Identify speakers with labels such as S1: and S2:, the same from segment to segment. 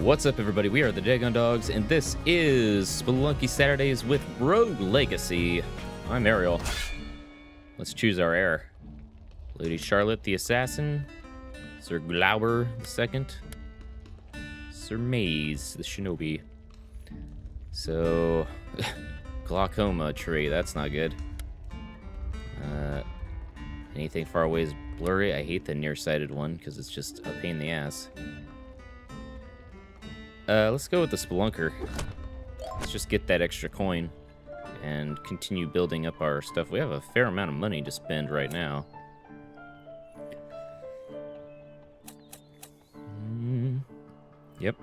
S1: What's up, everybody? We are the Dagon Dogs, and this is Spelunky Saturdays with Rogue Legacy. I'm Ariel. Let's choose our heir. Lady Charlotte the Assassin, Sir Glauber II, Sir Maze the Shinobi. So, glaucoma tree, that's not good. Anything far away is blurry. I hate the nearsighted one because it's just a pain in the ass. Let's go with the Spelunker. Let's just get that extra coin and continue building up our stuff. We have a fair amount of money to spend right now. Yep.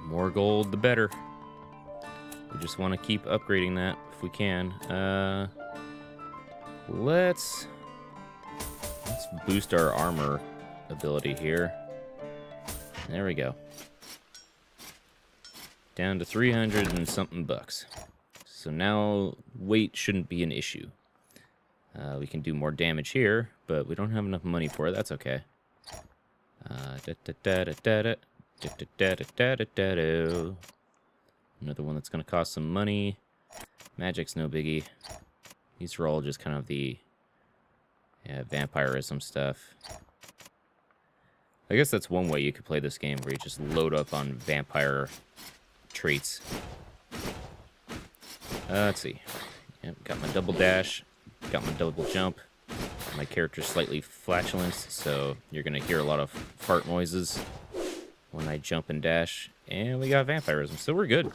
S1: More gold, the better. We just want to keep upgrading that if we can. Let's boost our armor ability here. There we go. Down to 300 and something bucks. So now weight shouldn't be an issue. We can do more damage here, but we don't have enough money for it. That's okay. Another one that's going to cost some money. Magic's no biggie. These are all just kind of the vampirism stuff. I guess that's one way you could play this game, where you just load up on vampire traits. Let's see. Yep, got my double dash, got my double jump. My character's slightly flatulent, so you're going to hear a lot of fart noises when I jump and dash. And we got vampirism, so we're good.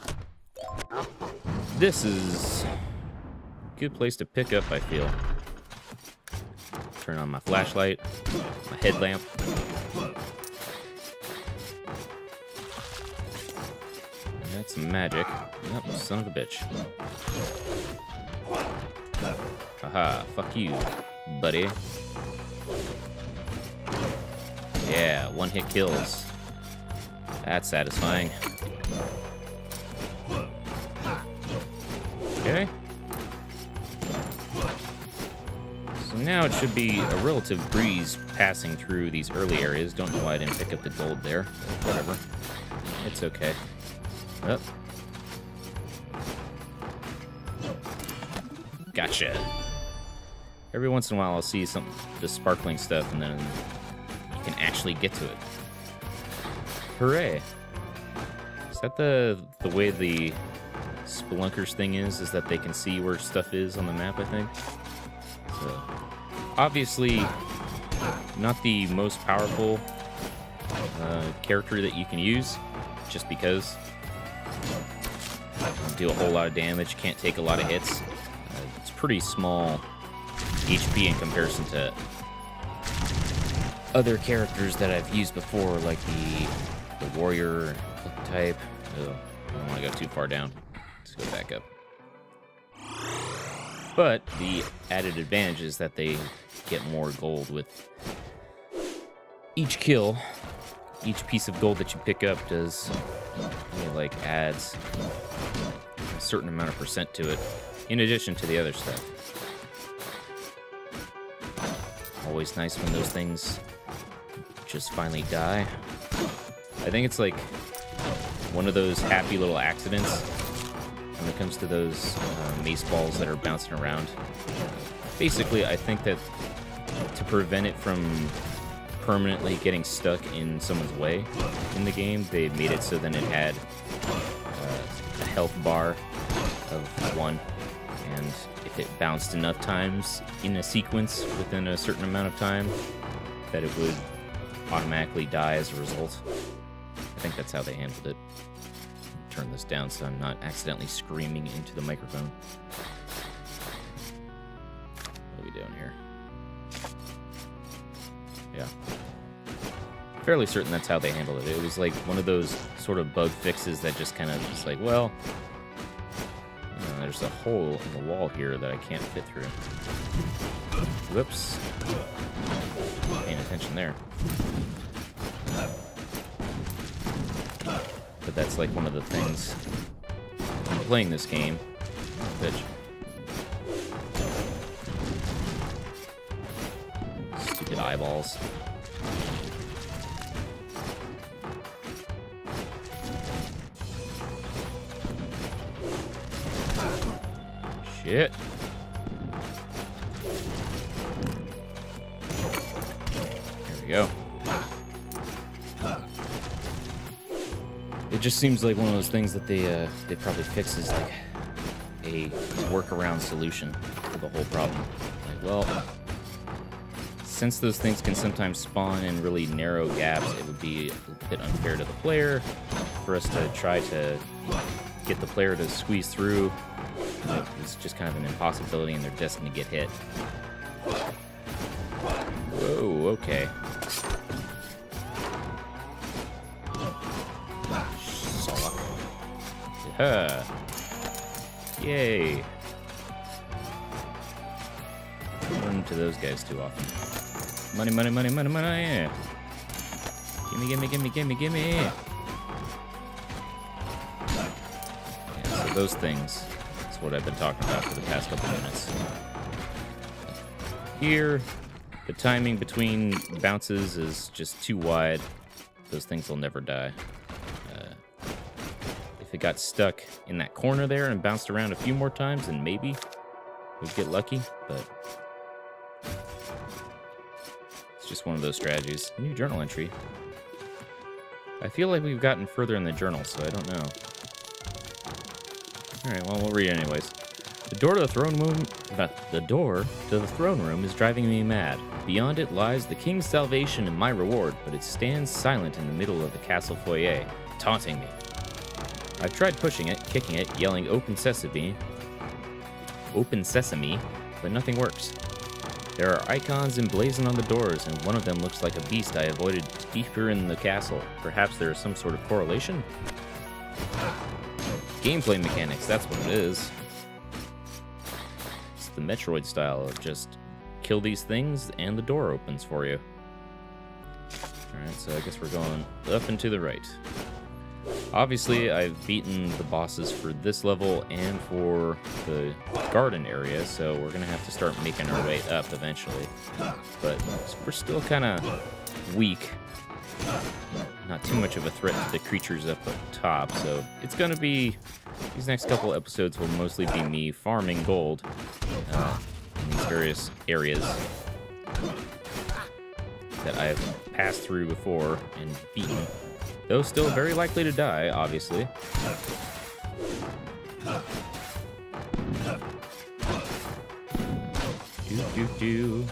S1: This is a good place to pick up, I feel. Turn on my flashlight, my headlamp. That's some magic. Yep, son of a bitch. Haha, fuck you, buddy. Yeah, one-hit kills. That's satisfying. Okay. So now it should be a relative breeze passing through these early areas. Don't know why I didn't pick up the gold there. Whatever. It's okay. Oh. Gotcha. Every once in a while I'll see the sparkling stuff, and then you can actually get to it. Hooray. Is that the way the Spelunkers thing is that they can see where stuff is on the map, I think? So, obviously, not the most powerful character that you can use, just because. Do a whole lot of damage, can't take a lot of hits. It's pretty small HP in comparison to other characters that I've used before, like the warrior type. Oh, I don't want to go too far down. Let's go back up. But the added advantage is that they get more gold with each kill. Each piece of gold that you pick up does, like, adds a certain amount of percent to it, in addition to the other stuff. Always nice when those things just finally die. I think it's like one of those happy little accidents when it comes to those mace balls that are bouncing around. Basically, I think that to prevent it from permanently getting stuck in someone's way in the game, they made it so then it had a health bar of 1, and if it bounced enough times in a sequence within a certain amount of time, that it would automatically die as a result. I think that's how they handled it. Turn this down so I'm not accidentally screaming into the microphone. What are we doing here? Yeah. Fairly certain that's how they handled it. It was like one of those sort of bug fixes that just kind of just like, well, there's a hole in the wall here that I can't fit through. Whoops. Paying attention there. But that's like one of the things when playing this game. Bitch. Stupid eyeballs. Shit. There we go. It just seems like one of those things that they probably fix as like a workaround solution to the whole problem. Like, well, since those things can sometimes spawn in really narrow gaps, it would be a bit unfair to the player for us to try to get the player to squeeze through. It's just kind of an impossibility, and they're destined to get hit. Whoa, okay. Suck. Yeah. Yay. Don't run into those guys too often. Money, money, money, money, money. Gimme, gimme, gimme, gimme, gimme. Yeah, so those things is what I've been talking about for the past couple minutes. Here, the timing between bounces is just too wide. Those things will never die. If it got stuck in that corner there and bounced around a few more times, then maybe we'd get lucky, but it's just one of those strategies. New journal entry. I feel like we've gotten further in the journal, so I don't know. Alright, well, we'll read it anyways. The door to the throne room is driving me mad. Beyond it lies the king's salvation and my reward, but it stands silent in the middle of the castle foyer, taunting me. I've tried pushing it, kicking it, yelling open sesame, but nothing works. There are icons emblazoned on the doors, and one of them looks like a beast I avoided deeper in the castle. Perhaps there is some sort of correlation? Gameplay mechanics, that's what it is. It's the Metroid style of just kill these things and the door opens for you. Alright, so I guess we're going up and to the right. Obviously, I've beaten the bosses for this level and for the garden area, so we're going to have to start making our way up eventually. But we're still kind of weak. Not too much of a threat to the creatures up top, so it's going to be... These next couple episodes will mostly be me farming gold in these various areas that I've passed through before and beaten. Though still very likely to die, obviously. Do.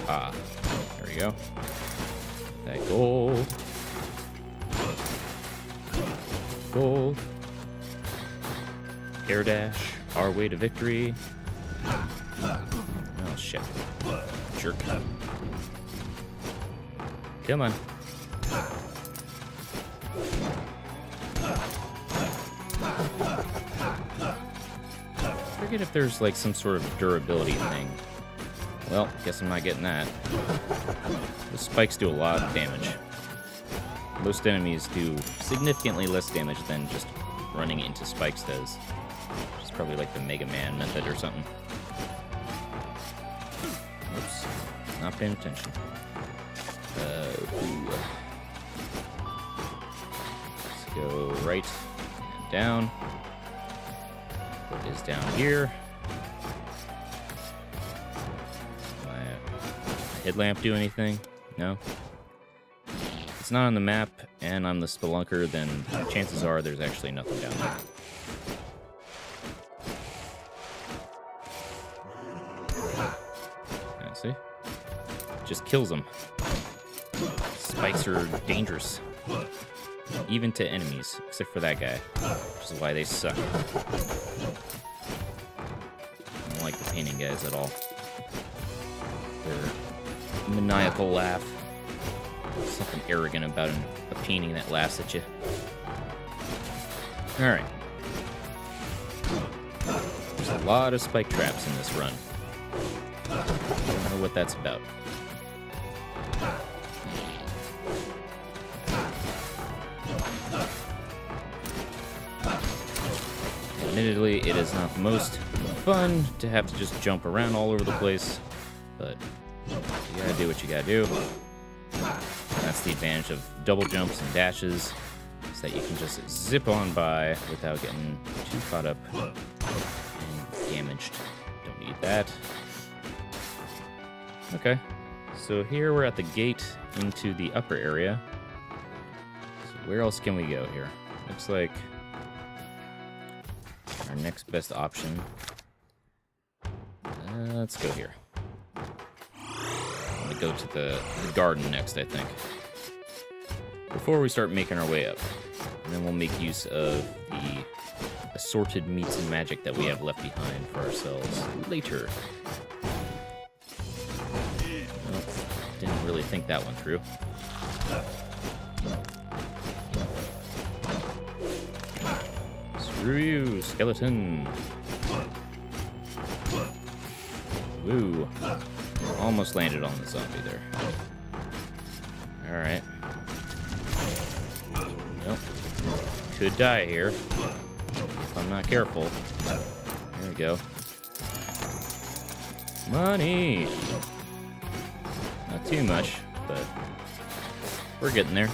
S1: Ah, there we go. That gold. Gold. Air dash, our way to victory. Oh, shit. Jerk. Come on. I forget if there's like some sort of durability thing. Well, guess I'm not getting that. The spikes do a lot of damage. Most enemies do significantly less damage than just running into spikes does. Which is probably like the Mega Man method or something. Oops. Not paying attention. Let's go right and down. What is down here? My headlamp do anything? No? If it's not on the map and I'm the spelunker, then chances are there's actually nothing down there. Yeah, see? Just kills them. Spikes are dangerous. Even to enemies, except for that guy. Which is why they suck. I don't like the painting guys at all. Their maniacal laugh. Something arrogant about a painting that laughs at you. Alright. There's a lot of spike traps in this run. I don't know what that's about. Admittedly, it is not the most fun to have to just jump around all over the place, but you gotta do what you gotta do. That's the advantage of double jumps and dashes. Is that you can just zip on by without getting too caught up and damaged. Don't need that. Okay, so here we're at the gate into the upper area. So where else can we go here? Looks like our next best option. Let's go here. I'm gonna go to the garden next, I think. Before we start making our way up. And then we'll make use of the assorted meats and magic that we have left behind for ourselves later. Well, didn't really think that one through. Screw you, skeleton. Woo. Almost landed on the zombie there. Alright. Nope. Could die here if I'm not careful. There we go. Money! Not too much, but we're getting there.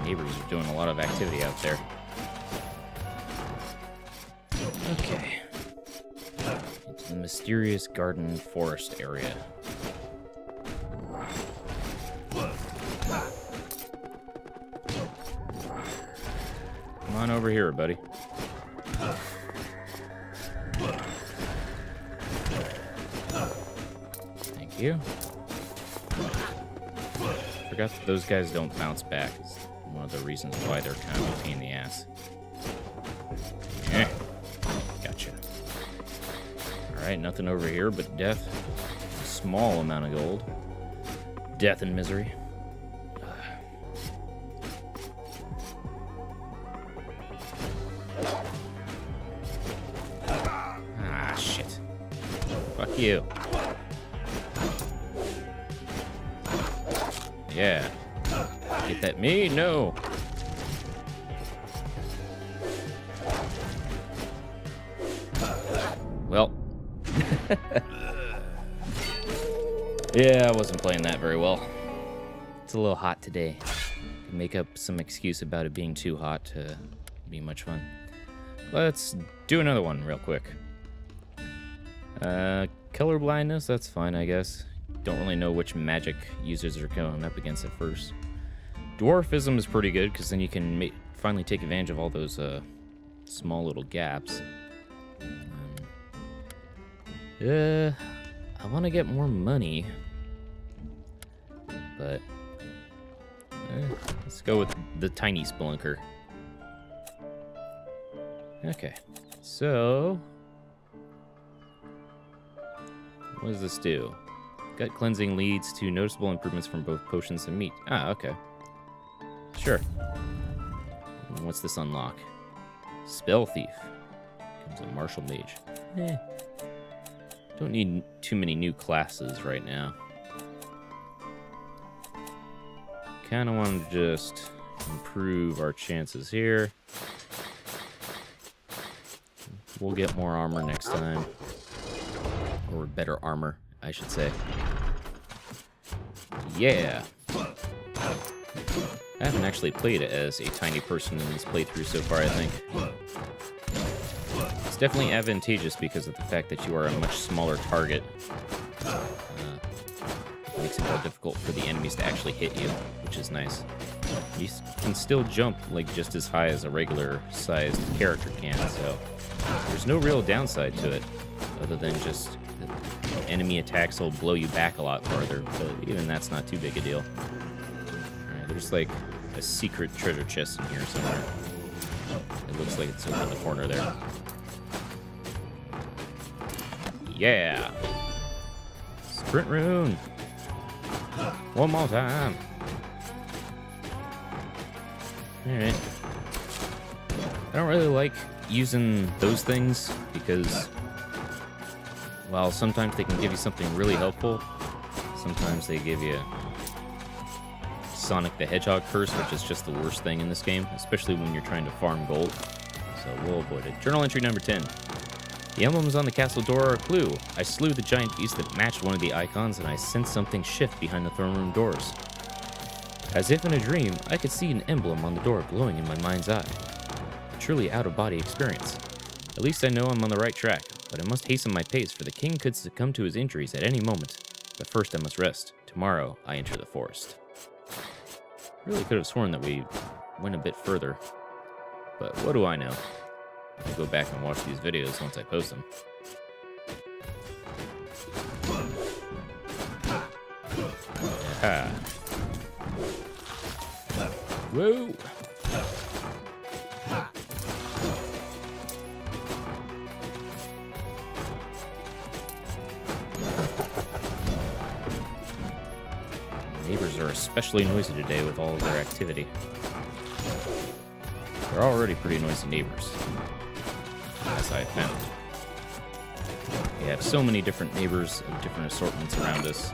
S1: Neighbors are doing a lot of activity out there. Okay. Into the mysterious garden forest area. Come on over here, buddy. Thank you. Forgot that those guys don't bounce back. It's one of the reasons why they're kind of a pain in the ass. Gotcha. Alright, nothing over here but death. A small amount of gold. Death and misery. Ah, shit. Fuck you. Yeah. Get that me? No. Well. Yeah, I wasn't playing that very well. It's a little hot today. Can make up some excuse about it being too hot to be much fun. Let's do another one real quick. Color blindness, that's fine, I guess. Don't really know which magic users are going up against at first. Dwarfism is pretty good, because then you can finally take advantage of all those small little gaps. I want to get more money, but let's go with the tiny spelunker. Okay, so what does this do? Gut cleansing leads to noticeable improvements from both potions and meat. Ah, okay. Sure. What's this unlock? Spell Thief. Becomes a martial mage. Don't need too many new classes right now. Kind of want to just improve our chances here. We'll get more armor next time. Or better armor, I should say. Yeah. I haven't actually played as a tiny person in this playthrough so far, I think. It's definitely advantageous because of the fact that you are a much smaller target. It makes it more difficult for the enemies to actually hit you, which is nice. You can still jump like just as high as a regular-sized character can, so there's no real downside to it, other than just the enemy attacks will blow you back a lot farther, but even that's not too big a deal. Alright, there's like a secret treasure chest in here somewhere. It looks like it's over in the corner there. Yeah! Sprint rune! One more time! Alright. I don't really like using those things because, while sometimes they can give you something really helpful, sometimes they give you Sonic the Hedgehog curse, which is just the worst thing in this game, especially when you're trying to farm gold. So we'll avoid it. Journal entry number 10. The emblems on the castle door are a clue. I slew the giant beast that matched one of the icons, and I sensed something shift behind the throne room doors. As if in a dream, I could see an emblem on the door glowing in my mind's eye. A truly out-of-body experience. At least I know I'm on the right track, but I must hasten my pace, for the king could succumb to his injuries at any moment. But first I must rest. Tomorrow I enter the forest. Really could have sworn that we went a bit further, but what do I know? I'll go back and watch these videos once I post them. Aha. Whoa! Neighbors are especially noisy today with all of their activity. They're already pretty noisy neighbors, as I have found. We have so many different neighbors of different assortments around us.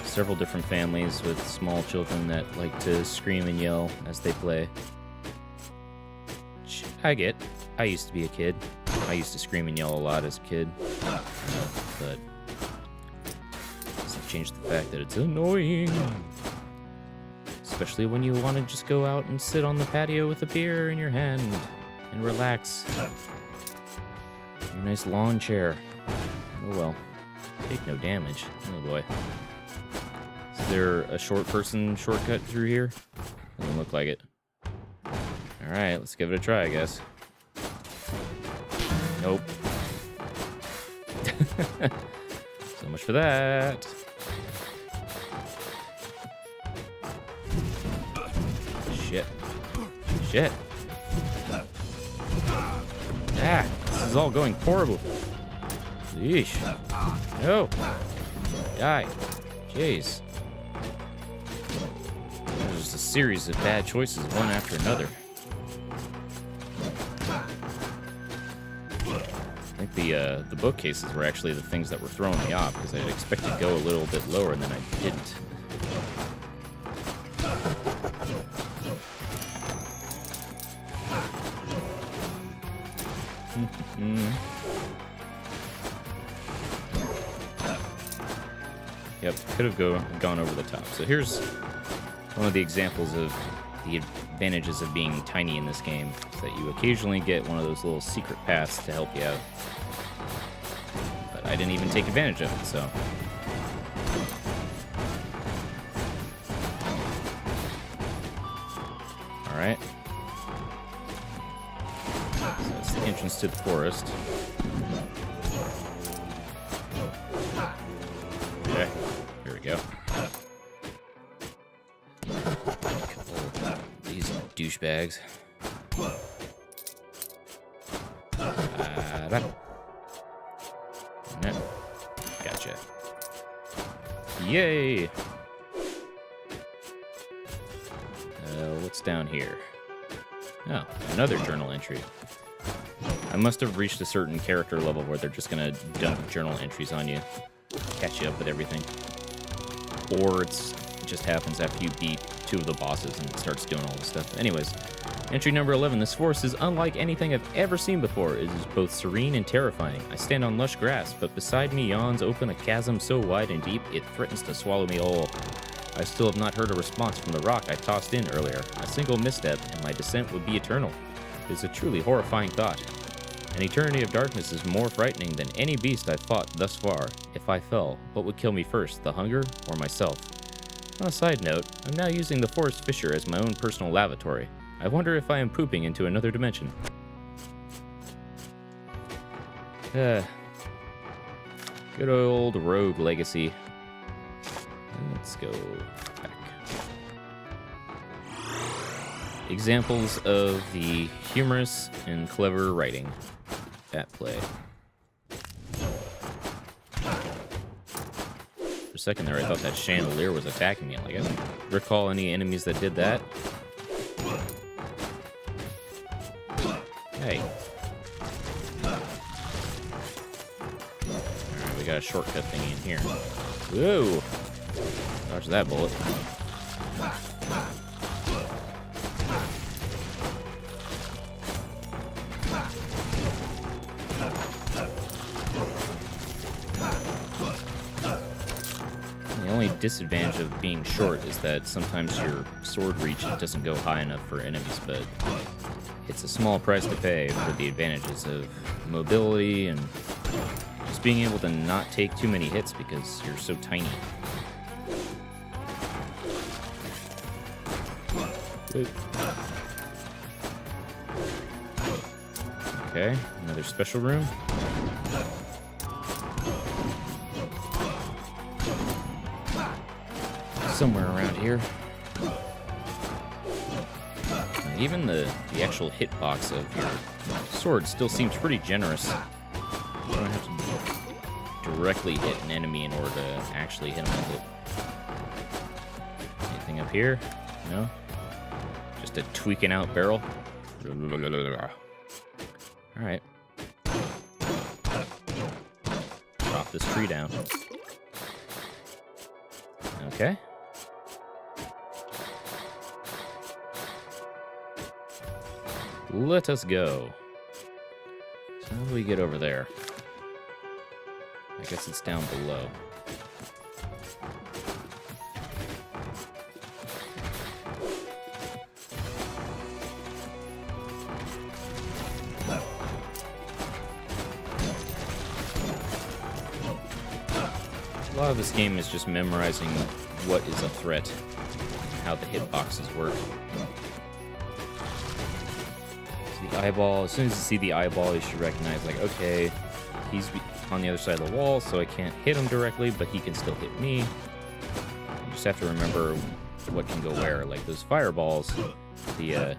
S1: Several different families with small children that like to scream and yell as they play. Which I get. I used to be a kid. I used to scream and yell a lot as a kid. But doesn't change the fact that it's annoying. Especially when you want to just go out and sit on the patio with a beer in your hand and relax. Your nice lawn chair. Oh well. Take no damage. Oh boy. Is there a short person shortcut through here? Doesn't look like it. Alright, let's give it a try, I guess. Nope. So much for that. Shit. Shit. Ah, this is all going horrible. Yeesh. No. Die. Jeez. There's just a series of bad choices, one after another. I think the bookcases were actually the things that were throwing me off, because I expected to go a little bit lower, and then I didn't. Yep, could have gone over the top. So here's one of the examples of the advantages of being tiny in this game, is that you occasionally get one of those little secret paths to help you out. But I didn't even take advantage of it, so. Alright. So that's the entrance to the forest. Okay, here we go. These douchebags. No. Gotcha. Yay! What's down here? Oh, another journal entry. I must have reached a certain character level where they're just gonna dump journal entries on you, catch you up with everything. Or it just happens after you beat 2 of the bosses and it starts doing all this stuff. Anyways, entry number 11. This forest is unlike anything I've ever seen before. It is both serene and terrifying. I stand on lush grass, but beside me yawns open a chasm so wide and deep it threatens to swallow me whole. I still have not heard a response from the rock I tossed in earlier. A single misstep and my descent would be eternal. It is a truly horrifying thought. An eternity of darkness is more frightening than any beast I've fought thus far. If I fell, what would kill me first, the hunger or myself? On a side note, I'm now using the forest fissure as my own personal lavatory. I wonder if I am pooping into another dimension. Good old rogue legacy. Let's go back. Examples of the humorous and clever writing at play. For a second there, I thought that chandelier was attacking me. Like, I don't recall any enemies that did that. Hey. got a shortcut thingy in here. Whoa! Dodge that bullet. The only disadvantage of being short is that sometimes your sword reach doesn't go high enough for enemies, but it's a small price to pay for the advantages of mobility and just being able to not take too many hits because you're so tiny. Okay, another special room. Somewhere around here. Even the actual hitbox of your sword still seems pretty generous. You don't have to directly hit an enemy in order to actually hit them with it. Anything up here? No? Just a tweaking out barrel? Alright. Chop this tree down. Okay. Let us go. So how do we get over there? I guess it's down below. A lot of this game is just memorizing what is a threat, and how the hitboxes work. Eyeball, as soon as you see the eyeball, you should recognize, like, okay, he's on the other side of the wall, so I can't hit him directly, but he can still hit me. You just have to remember what can go where. Like those fireballs, the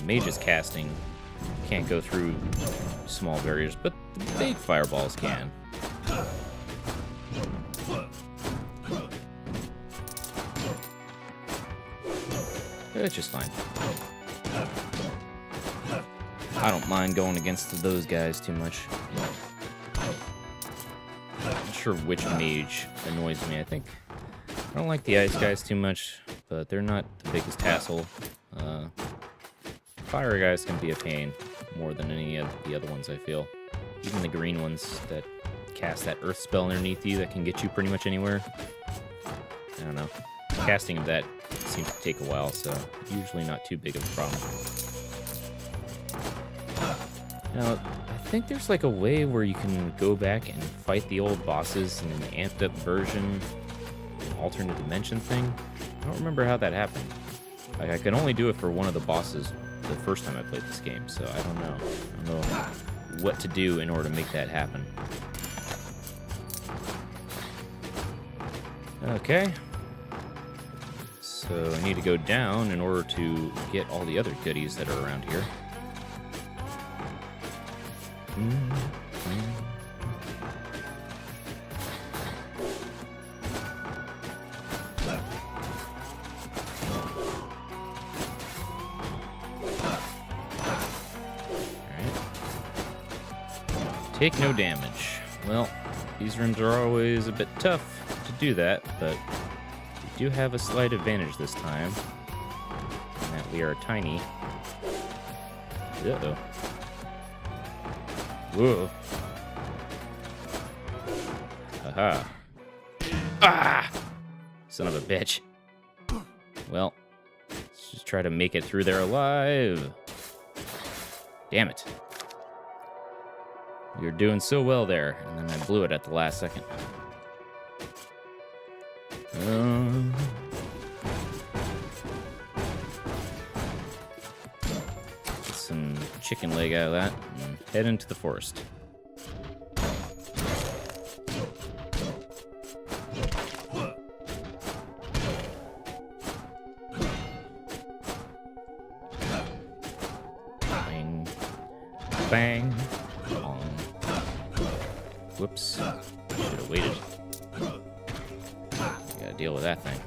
S1: mage's casting can't go through small barriers, but the big fireballs can. It's just fine. I don't mind going against those guys too much. I'm not sure which mage annoys me. I don't like the ice guys too much, but they're not the biggest hassle. Fire guys can be a pain more than any of the other ones, I feel. Even the green ones that cast that earth spell underneath you that can get you pretty much anywhere. I don't know. Casting of that seems to take a while, so usually not too big of a problem. Now, I think there's like a way where you can go back and fight the old bosses in an amped up version, an alternate dimension thing. I don't remember how that happened. Like, I could only do it for one of the bosses the first time I played this game, so I don't know. I don't know what to do in order to make that happen. Okay. So I need to go down in order to get all the other goodies that are around here. Take no damage. Well, these rooms are always a bit tough to do that, but we do have a slight advantage this time, in that we are tiny. Uh-oh. Whoa. Haha. Ah! Son of a bitch. Well, let's just try to make it through there alive. Damn it. You're doing so well there, and then I blew it at the last second. Get some chicken leg out of that, and head into the forest. Bang. Bang. Whoops. Should have waited. Gotta deal with that thing.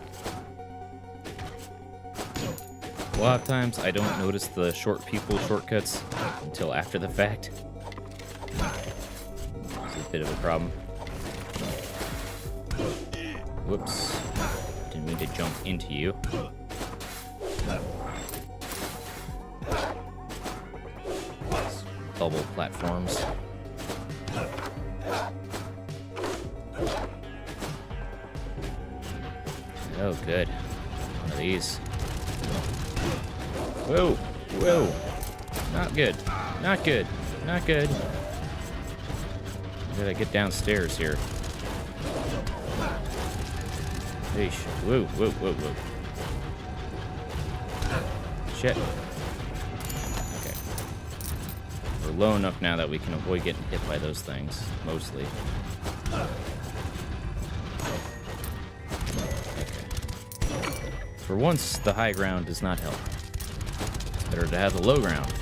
S1: A lot of times I don't notice the short people shortcuts until after the fact. It's a bit of a problem. Whoops. Didn't mean to jump into you. Bubble platforms. Oh, good. One of these. Whoa! Whoa! Not good. Not good. Not good. How did I get downstairs here? Eesh. Whoa, whoa, whoa, whoa. Shit. Okay. We're low enough now that we can avoid getting hit by those things, mostly. Okay. For once, the high ground does not help. Better to have the low ground.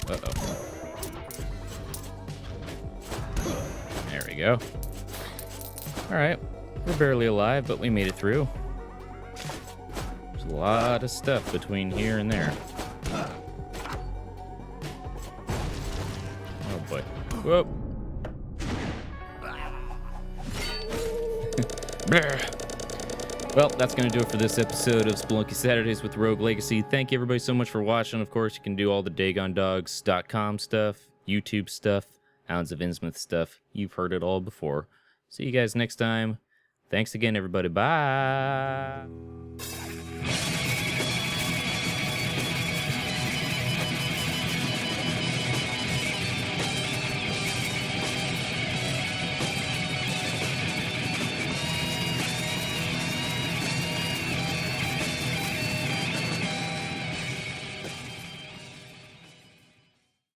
S1: Uh-oh. There we go. Alright. We're barely alive, but we made it through. There's a lot of stuff between here and there. Oh boy. Whoop. Well, that's going to do it for this episode of Spelunky Saturdays with Rogue Legacy. Thank you everybody so much for watching. Of course, you can do all the DagonDogs.com stuff, YouTube stuff, Hounds of Innsmouth stuff. You've heard it all before. See you guys next time. Thanks again, everybody. Bye.